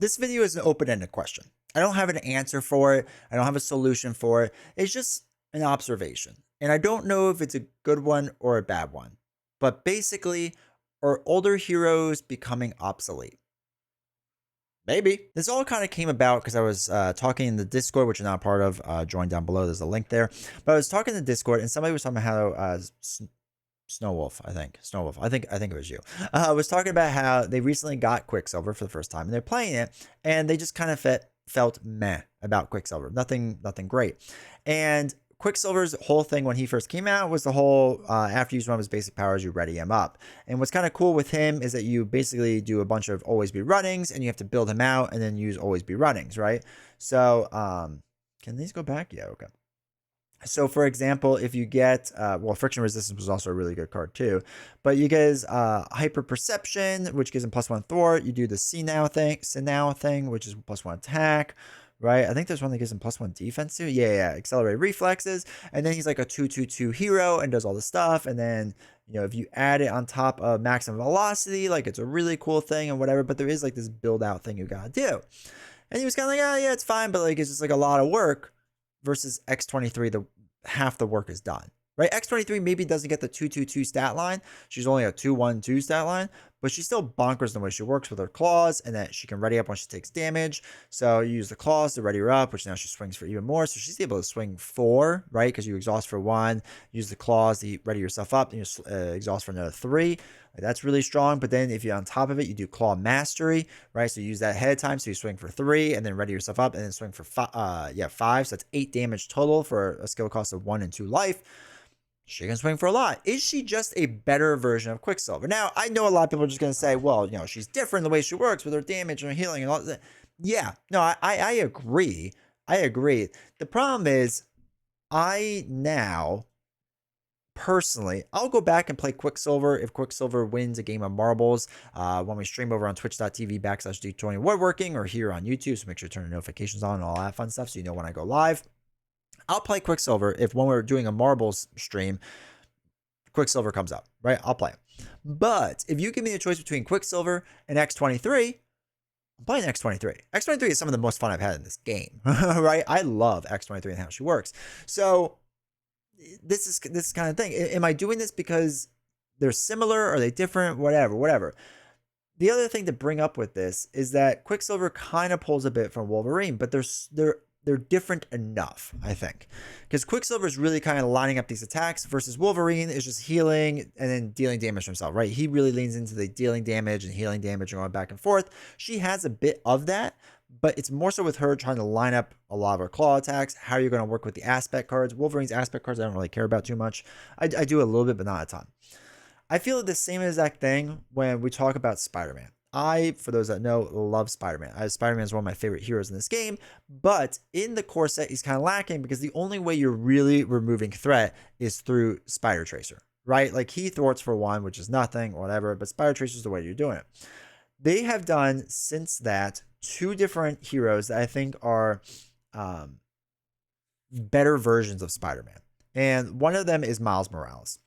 This video is an open-ended question. I don't have an answer for it. I don't have a solution for it. It's just an observation. And I don't know if it's a good one or a bad one. But basically, are older heroes becoming obsolete? Maybe. This all kind of came about because I was talking in the Discord, which you're not a part of. Join down below. There's a link there. But I was talking in the Discord, and somebody was talking about how Snowwolf, I think. Snowwolf. I think it was you. Was talking about how they recently got Quicksilver for the first time, and they're playing it, and they just kind of felt meh about Quicksilver. Nothing great. And Quicksilver's whole thing when he first came out was the whole after you use one of his basic powers, you ready him up. And what's kind of cool with him is that you basically do a bunch of always be runnings, and you have to build him out and then use always be runnings, right? So can these go back? Yeah, okay. So, for example, if you get, friction resistance was also a really good card too, but you get hyper perception, which gives him +1 thwart. You do the see now thing, which is +1 attack, right? I think there's one that gives him +1 defense too. Yeah, accelerate reflexes, and then he's like a 2/2/2 hero and does all the stuff. And then if you add it on top of maximum velocity, like it's a really cool thing and whatever. But there is like this build out thing you gotta do. And he was kind of like, oh yeah, it's fine, but like it's just like a lot of work. Versus X23, half the work is done, right? X23 maybe doesn't get the 2/2/2 stat line. She's only a 2/1/2 stat line, but she's still bonkers in the way she works with her claws, and that she can ready up when she takes damage. So you use the claws to ready her up, which now she swings for even more. So she's able to swing 4, right? Because you exhaust for 1, use the claws to ready yourself up, and you exhaust for another 3. That's really strong. But then if you're on top of it, you do claw mastery, right? So you use that ahead of time. So you swing for 3 and then ready yourself up and then swing for 5. So that's 8 damage total for a skill cost of 1 and 2 life. She can swing for a lot. Is she just a better version of Quicksilver? Now, I know a lot of people are just going to say, well, she's different the way she works with her damage and her healing and all that. Yeah, no, I agree. I agree. The problem is personally, I'll go back and play Quicksilver if Quicksilver wins a game of marbles when we stream over on twitch.tv/D20 woodworking or here on YouTube. So make sure to turn the notifications on and all that fun stuff so you know when I go live. I'll play Quicksilver if when we're doing a marbles stream, Quicksilver comes up, right? I'll play it. But if you give me a choice between Quicksilver and X23, I'm playing X23. X23 is some of the most fun I've had in this game, right? I love X23 and how she works. So this is kind of thing. Am I doing this because they're similar? Are they different? Whatever. The other thing to bring up with this is that Quicksilver kind of pulls a bit from Wolverine, but they're different enough, I think, because Quicksilver is really kind of lining up these attacks versus Wolverine is just healing and then dealing damage to himself, right? He really leans into the dealing damage and healing damage and going back and forth. She has a bit of that, but it's more so with her trying to line up a lot of her claw attacks. How are you going to work with the aspect cards? Wolverine's aspect cards I don't really care about too much. I do a little bit, but not a ton. I feel the same exact thing when we talk about Spider-Man. For those that know, love Spider-Man. Spider-Man is one of my favorite heroes in this game, but in the core set, he's kind of lacking because the only way you're really removing threat is through Spider Tracer, right? Like he thwarts for 1, which is nothing, whatever, but Spider Tracer is the way you're doing it. They have done since that 2 different heroes that I think are better versions of Spider-Man. And one of them is Miles Morales.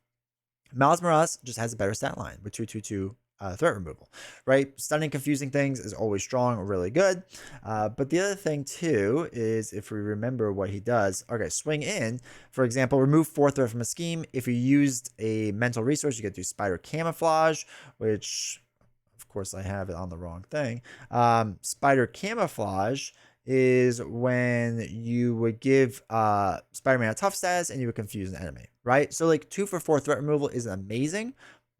Miles Morales just has a better stat line with 2/2/2 threat removal, right? Stunning, confusing things is always strong or really good. But the other thing too is if we remember what he does, okay, swing in, for example, remove 4 threat from a scheme. If you used a mental resource, you get to do spider camouflage, which of course I have it on the wrong thing. Spider camouflage is when you would give Spider-Man a tough status and you would confuse an enemy, right? So like 2 for 4 threat removal is amazing,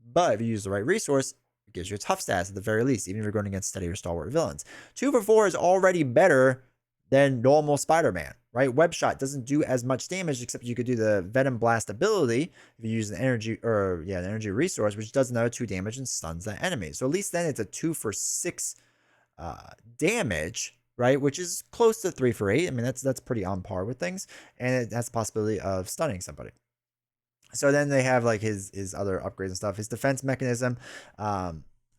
but if you use the right resource, it gives you a tough status at the very least, even if you're going against steady or stalwart villains. 2 for 4 is already better than normal Spider-Man, right? Web shot doesn't do as much damage, except you could do the Venom Blast ability if you use an energy resource, which does another 2 damage and stuns that enemy. So at least then it's a 2 for 6 damage, right? Which is close to 3 for 8. I mean, that's pretty on par with things, and it has the possibility of stunning somebody. So then they have like his other upgrades and stuff. His defense mechanism.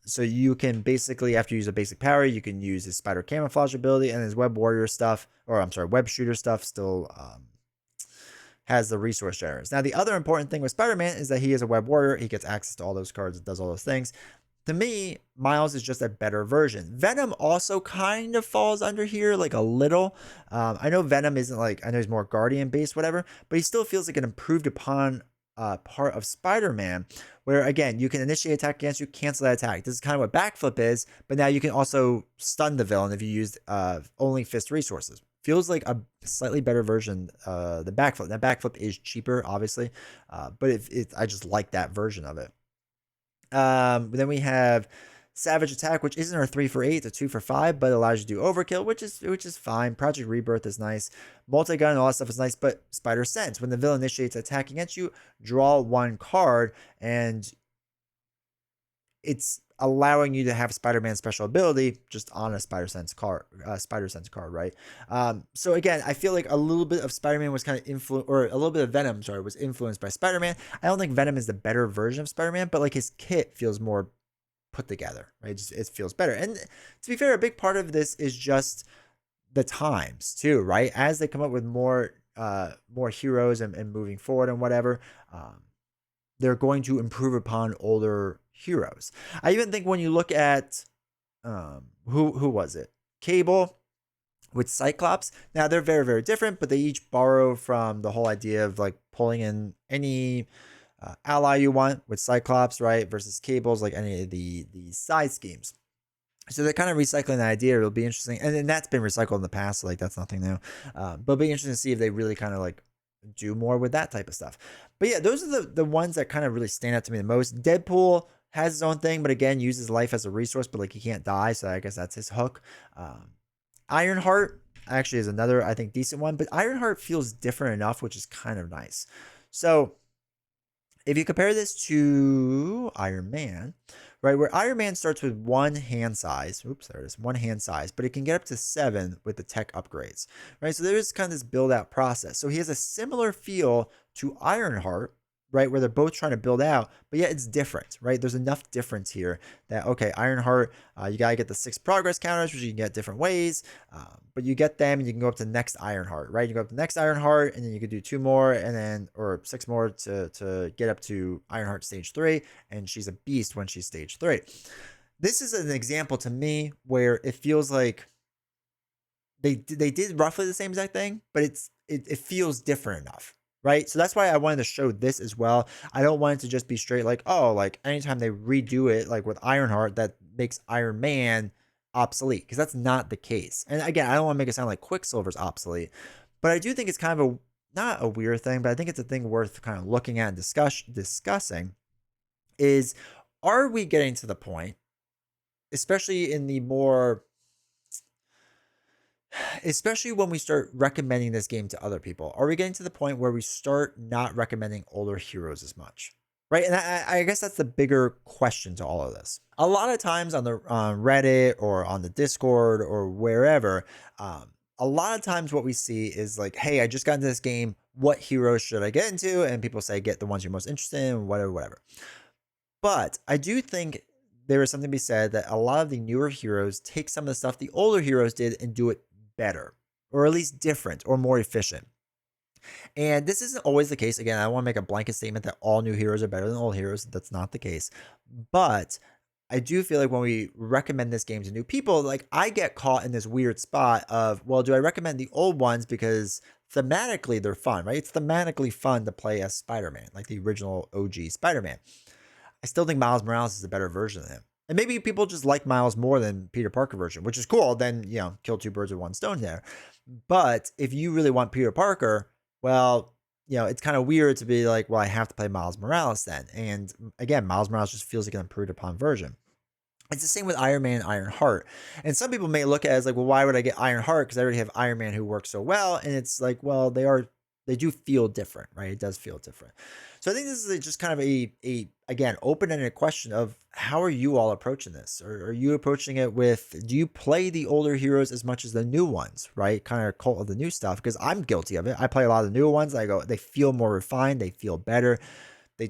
So you can basically, after you use a basic power, you can use his spider camouflage ability, and his web warrior stuff, web shooter stuff still has the resource generators. Now, the other important thing with Spider-Man is that he is a web warrior. He gets access to all those cards. It does all those things. To me, Miles is just a better version. Venom also kind of falls under here, like a little. I know Venom isn't like, I know he's more Guardian based, whatever, but he still feels like an improved upon part of Spider-Man, where again, you can initiate attack against you, cancel that attack. This is kind of what backflip is, but now you can also stun the villain if you used only fist resources. Feels like a slightly better version the backflip. That backflip is cheaper, obviously, but I just like that version of it. Then we have Savage Attack, which isn't our 3 for 8, it's a 2 for 5, but allows you to do overkill, which is fine. Project Rebirth is nice. Multi-gun and all that stuff is nice, but Spider Sense, when the villain initiates attack against you, draw 1 card, and it's allowing you to have Spider-Man special ability just on a Spider Sense card, right? So again, I feel like a little bit of Spider-Man was kind of influenced, or a little bit of Venom, sorry, was influenced by Spider-Man. I don't think Venom is the better version of Spider-Man, but like his kit feels more put together, right? It feels better. And to be fair, a big part of this is just the times too, right? As they come up with more heroes and moving forward and whatever, they're going to improve upon older heroes. I even think when you look at who was it? Cable with Cyclops. Now they're very, very different, but they each borrow from the whole idea of like pulling in any ally you want with Cyclops, right? Versus Cables, like any of the side schemes. So they're kind of recycling that idea. It'll be interesting, and then that's been recycled in the past. So like that's nothing new, but it'll be interesting to see if they really kind of like do more with that type of stuff. But yeah, those are the ones that kind of really stand out to me the most. Deadpool has his own thing, but again, uses life as a resource, but like he can't die, so I guess that's his hook. Ironheart actually is another, I think, decent one, but Ironheart feels different enough, which is kind of nice. So if you compare this to Iron Man, right, where Iron Man starts with 1 hand size, oops, there it is, 1 hand size, but it can get up to 7 with the tech upgrades, right? So there is kind of this build out process. So he has a similar feel to Ironheart, right, where they're both trying to build out, but yet it's different, right? There's enough difference here that, okay, Ironheart, you got to get the 6 progress counters, which you can get different ways, but you get them and you can go up to next Ironheart, right? You go up to next Ironheart and then you could do 2 more and then, or 6 more to get up to Ironheart stage 3, and she's a beast when she's stage 3. This is an example to me where it feels like they did roughly the same exact thing, but it feels different enough, right? So that's why I wanted to show this as well. I don't want it to just be straight like, oh, like anytime they redo it, like with Ironheart, that makes Iron Man obsolete, because that's not the case. And again, I don't want to make it sound like Quicksilver's obsolete, but I do think it's kind of a, not a weird thing, but I think it's a thing worth kind of looking at and discussing is, are we getting to the point, especially in the more, especially when we start recommending this game to other people, are we getting to the point where we start not recommending older heroes as much? Right. And I guess that's the bigger question to all of this. A lot of times on the Reddit or on the Discord or wherever, a lot of times what we see is like, hey, I just got into this game. What heroes should I get into? And people say, get the ones you're most interested in, whatever, whatever. But I do think there is something to be said that a lot of the newer heroes take some of the stuff the older heroes did and do it better, or at least different or more efficient. And this isn't always the case. Again, I don't want to make a blanket statement that all new heroes are better than old heroes. That's not the case. But I do feel like when we recommend this game to new people, like I get caught in this weird spot of, well, do I recommend the old ones because thematically they're fun, right? It's thematically fun to play as Spider-Man, like the original OG Spider-Man. I still think Miles Morales is a better version of him. And maybe people just like Miles more than Peter Parker version, which is cool. Then, you know, kill 2 birds with 1 stone there. But if you really want Peter Parker, well, you know, it's kind of weird to be like, well, I have to play Miles Morales then. And again, Miles Morales just feels like an improved upon version. It's the same with Iron Man and Ironheart. And some people may look at it as like, well, why would I get Ironheart? Because I already have Iron Man who works so well. And it's like, well, they do feel different, right? It does feel different. So I think this is just kind of a again, open-ended question of how are you all approaching this? Or are you approaching it with, do you play the older heroes as much as the new ones, right? Kind of cult of the new stuff, because I'm guilty of it. I play a lot of the newer ones. I go, they feel more refined. They feel better. They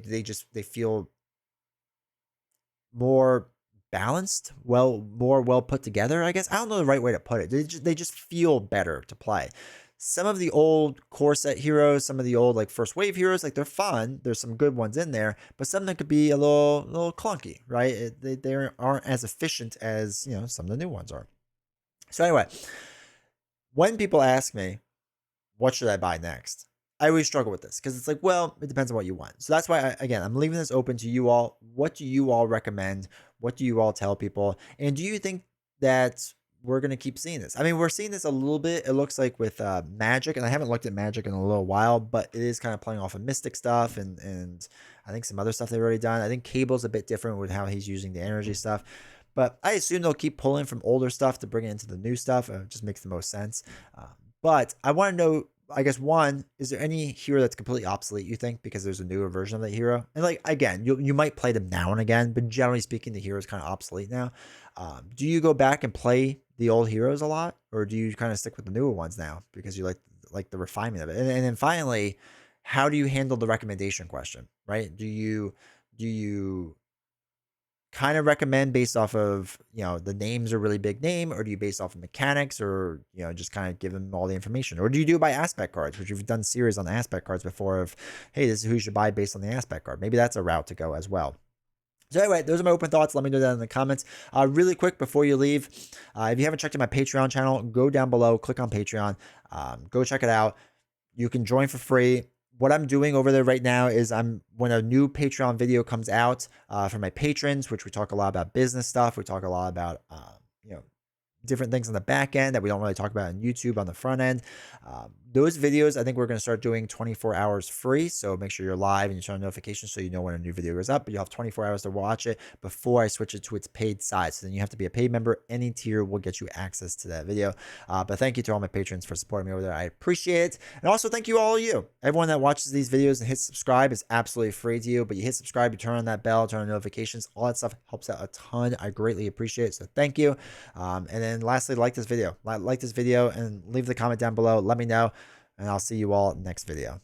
feel more balanced, more well put together, I guess. I don't know the right way to put it. They just feel better to play. some of the old core set heroes, some of the old like first wave heroes, like they're fun. There's some good ones in there, but some of them could be a little clunky, right? They aren't as efficient as, you know, some of the new ones are. So anyway, when people ask me, what should I buy next? I always struggle with this because it's like, well, it depends on what you want. So that's why, again, I'm leaving this open to you all. What do you all recommend? What do you all tell people? And do you think that we're going to keep seeing this? I mean, we're seeing this a little bit, it looks like, with Magic, and I haven't looked at Magic in a little while, but it is kind of playing off of Mystic stuff and I think some other stuff they've already done. I think Cable's a bit different with how he's using the energy stuff. But I assume they'll keep pulling from older stuff to bring it into the new stuff. It just makes the most sense. But I want to know, I guess, one, is there any hero that's completely obsolete, you think, because there's a newer version of that hero? And like, again, you might play them now and again, but generally speaking, the hero is kind of obsolete now. Do you go back and play the old heroes a lot, or do you kind of stick with the newer ones now because you like the refinement of it? And then finally, how do you handle the recommendation question, right? Do you kind of recommend based off of, you know, the name's a really big name, or do you base off of mechanics, or, you know, just kind of give them all the information, or do you do it by aspect cards, which you've done series on aspect cards before of, hey, this is who you should buy based on the aspect card? Maybe that's a route to go as well. So anyway, those are my open thoughts. Let me know that in the comments. Really quick before you leave, if you haven't checked out my Patreon channel, go down below, click on Patreon, go check it out. You can join for free. What I'm doing over there right now is when a new Patreon video comes out for my patrons, which we talk a lot about business stuff. We talk a lot about, you know, different things on the back end that we don't really talk about on YouTube on the front end. Those videos, I think we're going to start doing 24 hours free. So make sure you're live and you turn on notifications so you know when a new video goes up. But you'll have 24 hours to watch it before I switch it to its paid side. So then you have to be a paid member. Any tier will get you access to that video. But thank you to all my patrons for supporting me over there. I appreciate it. And also thank you all of you. Everyone that watches these videos and hits subscribe is absolutely free to you. But you hit subscribe, you turn on that bell, turn on notifications. All that stuff helps out a ton. I greatly appreciate it. So thank you. And then lastly, like this video and leave the comment down below. Let me know, and I'll see you all next video.